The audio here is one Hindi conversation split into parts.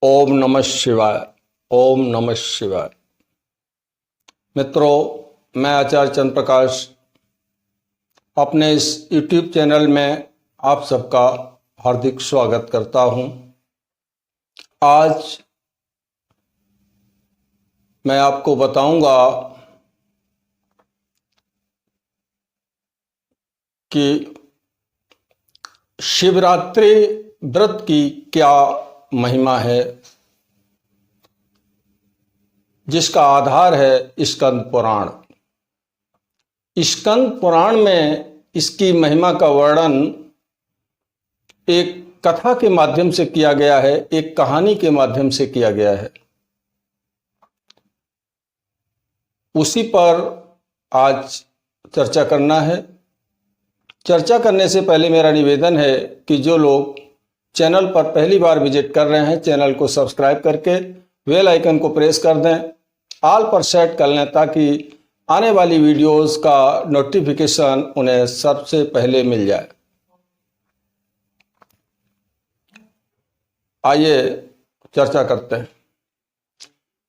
ओम नमः शिवाय। ओम नमः शिवाय। मित्रों, मैं आचार्य चंद्र प्रकाश अपने इस YouTube चैनल में आप सबका हार्दिक स्वागत करता हूं। आज मैं आपको बताऊंगा कि शिवरात्रि व्रत की क्या महिमा है, जिसका आधार है स्कंद पुराण। स्कंद पुराण में इसकी महिमा का वर्णन एक कथा के माध्यम से किया गया है, एक कहानी के माध्यम से किया गया है। उसी पर आज चर्चा करना है। चर्चा करने से पहले मेरा निवेदन है कि जो लोग चैनल पर पहली बार विजिट कर रहे हैं, चैनल को सब्सक्राइब करके बेल आइकन को प्रेस कर दें, ऑल पर सेट कर लें ताकि आने वाली वीडियोस का नोटिफिकेशन उन्हें सबसे पहले मिल जाए। आइए चर्चा करते हैं।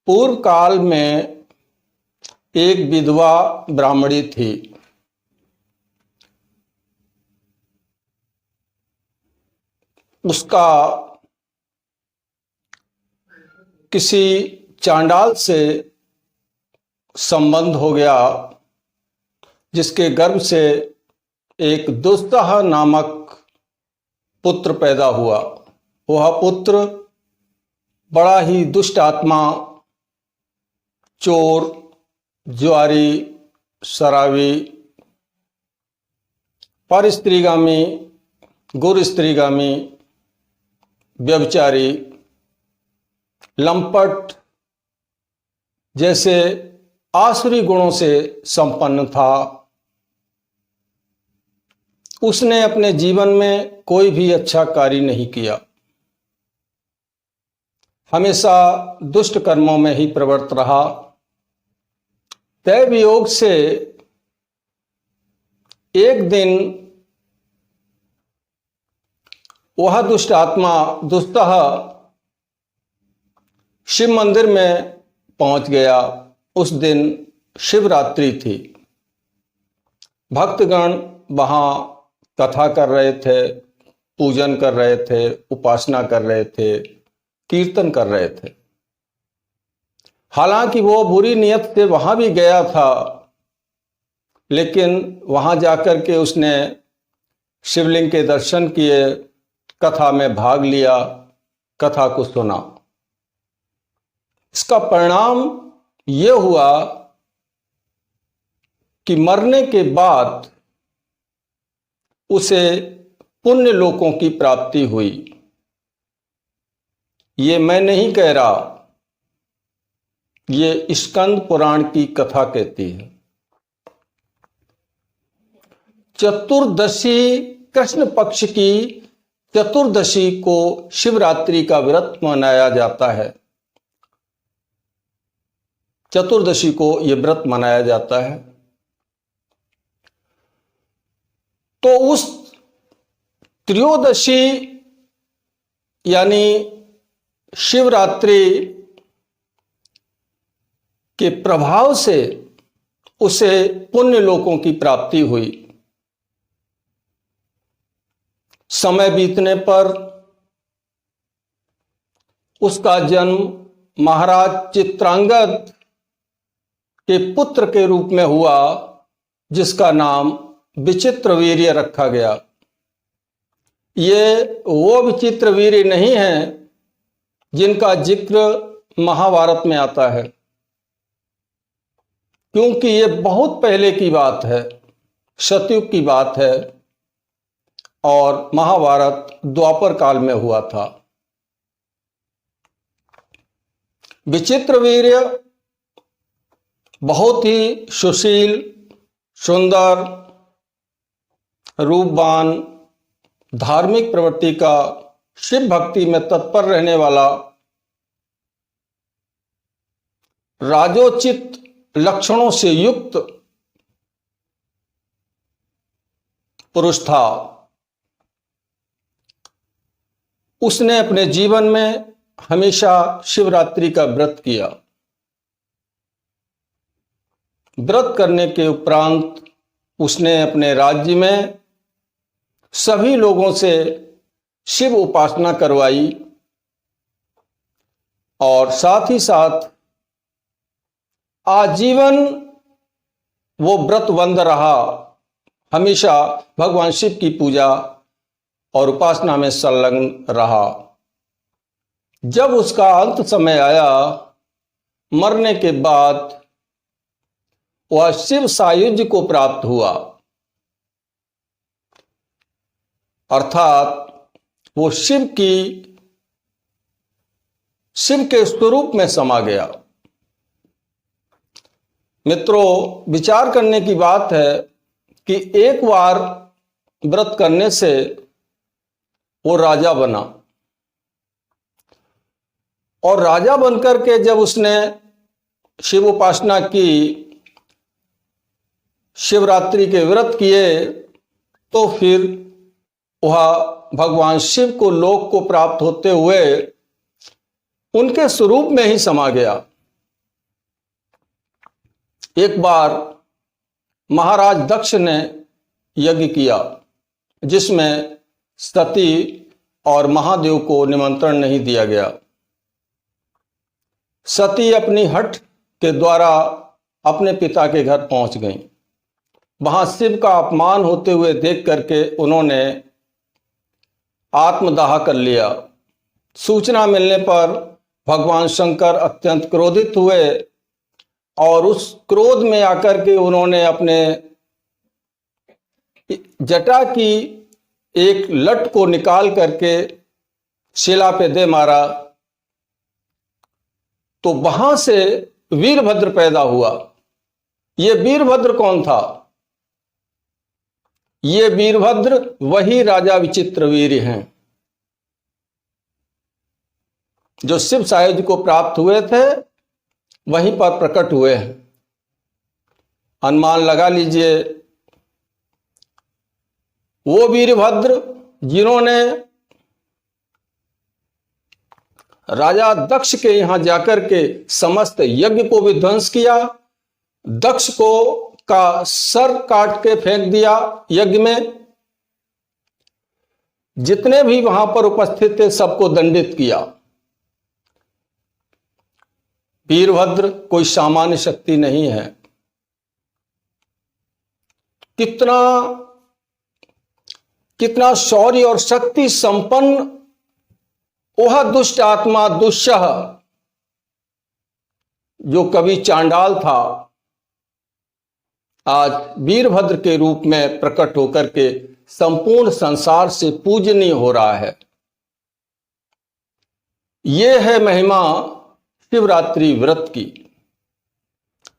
पूर्व काल में एक विधवा ब्राह्मणी थी। उसका किसी चांडाल से संबंध हो गया, जिसके गर्भ से एक दुस्सह नामक पुत्र पैदा हुआ। वह पुत्र बड़ा ही दुष्ट आत्मा, चोर, जुआरी, शराबी, पर स्त्रीगामी, गुर स्त्रीगामी, व्यभिचारी, लंपट जैसे आसुरी गुणों से संपन्न था। उसने अपने जीवन में कोई भी अच्छा कार्य नहीं किया, हमेशा दुष्ट कर्मों में ही प्रवृत्त रहा। दैव योग से एक दिन वह दुष्ट आत्मा दुस्सह शिव मंदिर में पहुंच गया। उस दिन शिवरात्रि थी। भक्तगण वहां कथा कर रहे थे, पूजन कर रहे थे, उपासना कर रहे थे, कीर्तन कर रहे थे। हालांकि वो बुरी नियत से वहां भी गया था, लेकिन वहां जाकर के उसने शिवलिंग के दर्शन किए, कथा में भाग लिया, कथा को सुना। इसका परिणाम यह हुआ कि मरने के बाद उसे पुण्य लोकों की प्राप्ति हुई। ये मैं नहीं कह रहा, ये स्कंद पुराण की कथा कहती है। चतुर्दशी, कृष्ण पक्ष की चतुर्दशी को शिवरात्रि का व्रत मनाया जाता है। चतुर्दशी को यह व्रत मनाया जाता है। तो उस त्रयोदशी यानी शिवरात्रि के प्रभाव से उसे पुण्य लोकों की प्राप्ति हुई। समय बीतने पर उसका जन्म महाराज चित्रांगद के पुत्र के रूप में हुआ, जिसका नाम विचित्रवीर्य रखा गया। ये वो विचित्रवीर्य नहीं है जिनका जिक्र महाभारत में आता है, क्योंकि ये बहुत पहले की बात है, सतयुग की बात है और महाभारत द्वापर काल में हुआ था। विचित्रवीर्य बहुत ही सुशील, सुंदर, रूपवान, धार्मिक प्रवृत्ति का, शिव भक्ति में तत्पर रहने वाला, राजोचित लक्षणों से युक्त पुरुष था। उसने अपने जीवन में हमेशा शिवरात्रि का व्रत किया। व्रत करने के उपरांत उसने अपने राज्य में सभी लोगों से शिव उपासना करवाई और साथ ही साथ आजीवन वो व्रतबंद रहा, हमेशा भगवान शिव की पूजा और उपासना में संलग्न रहा। जब उसका अंत समय आया, मरने के बाद वह शिव सायुज्य को प्राप्त हुआ, अर्थात वो शिव के स्वरूप में समा गया। मित्रों, विचार करने की बात है कि एक बार व्रत करने से वो राजा बना और राजा बनकर के जब उसने शिव उपासना की, शिवरात्रि के व्रत किए, तो फिर वह भगवान शिव को लोक को प्राप्त होते हुए उनके स्वरूप में ही समा गया। एक बार महाराज दक्ष ने यज्ञ किया जिसमें सती और महादेव को निमंत्रण नहीं दिया गया। सती अपनी हठ के द्वारा अपने पिता के घर पहुंच गईं। वहां शिव का अपमान होते हुए देख करके उन्होंने आत्मदाह कर लिया। सूचना मिलने पर भगवान शंकर अत्यंत क्रोधित हुए और उस क्रोध में आकर के उन्होंने अपने जटा की एक लट को निकाल करके शिला पे दे मारा, तो वहां से वीरभद्र पैदा हुआ। ये वीरभद्र कौन था? ये वीरभद्र वही राजा विचित्रवीर्य हैं जो शिव सायुज्य को प्राप्त हुए थे, वहीं पर प्रकट हुए हैं। अनुमान लगा लीजिए, वो वीरभद्र जिन्होंने राजा दक्ष के यहां जाकर के समस्त यज्ञ को विध्वंस किया, दक्ष को का सर काट के फेंक दिया यज्ञ में, जितने भी वहां पर उपस्थित थे सबको दंडित किया। वीरभद्र कोई सामान्य शक्ति नहीं है। कितना शौर्य और शक्ति संपन्न वह दुष्ट आत्मा दुष्यह जो कभी चांडाल था, आज वीरभद्र के रूप में प्रकट होकर के संपूर्ण संसार से पूजनीय हो रहा है। यह है महिमा शिवरात्रि व्रत की।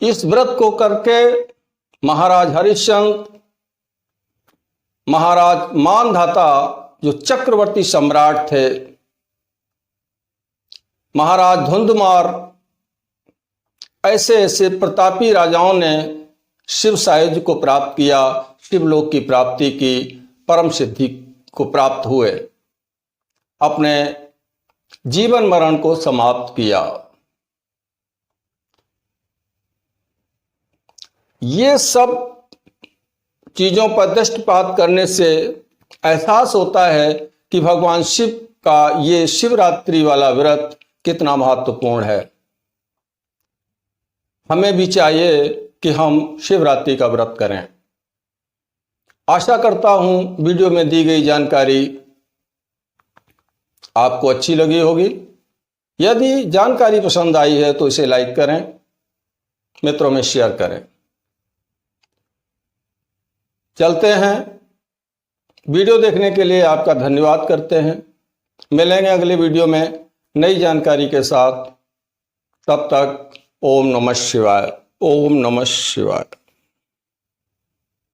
इस व्रत को करके महाराज हरिश्चंद्र, महाराज मानधाता जो चक्रवर्ती सम्राट थे, महाराज धुंधुमार, ऐसे ऐसे प्रतापी राजाओं ने शिव सायुज्य को प्राप्त किया, शिवलोक की प्राप्ति की, परम सिद्धि को प्राप्त हुए, अपने जीवन मरण को समाप्त किया। ये सब चीजों पर दृष्टिपात करने से एहसास होता है कि भगवान शिव का ये शिवरात्रि वाला व्रत कितना महत्वपूर्ण है। हमें भी चाहिए कि हम शिवरात्रि का व्रत करें। आशा करता हूं वीडियो में दी गई जानकारी आपको अच्छी लगी होगी। यदि जानकारी पसंद आई है तो इसे लाइक करें, मित्रों में शेयर करें। चलते हैं, वीडियो देखने के लिए आपका धन्यवाद करते हैं। मिलेंगे अगले वीडियो में नई जानकारी के साथ। तब तक ओम नमः शिवाय, ओम नमः शिवाय।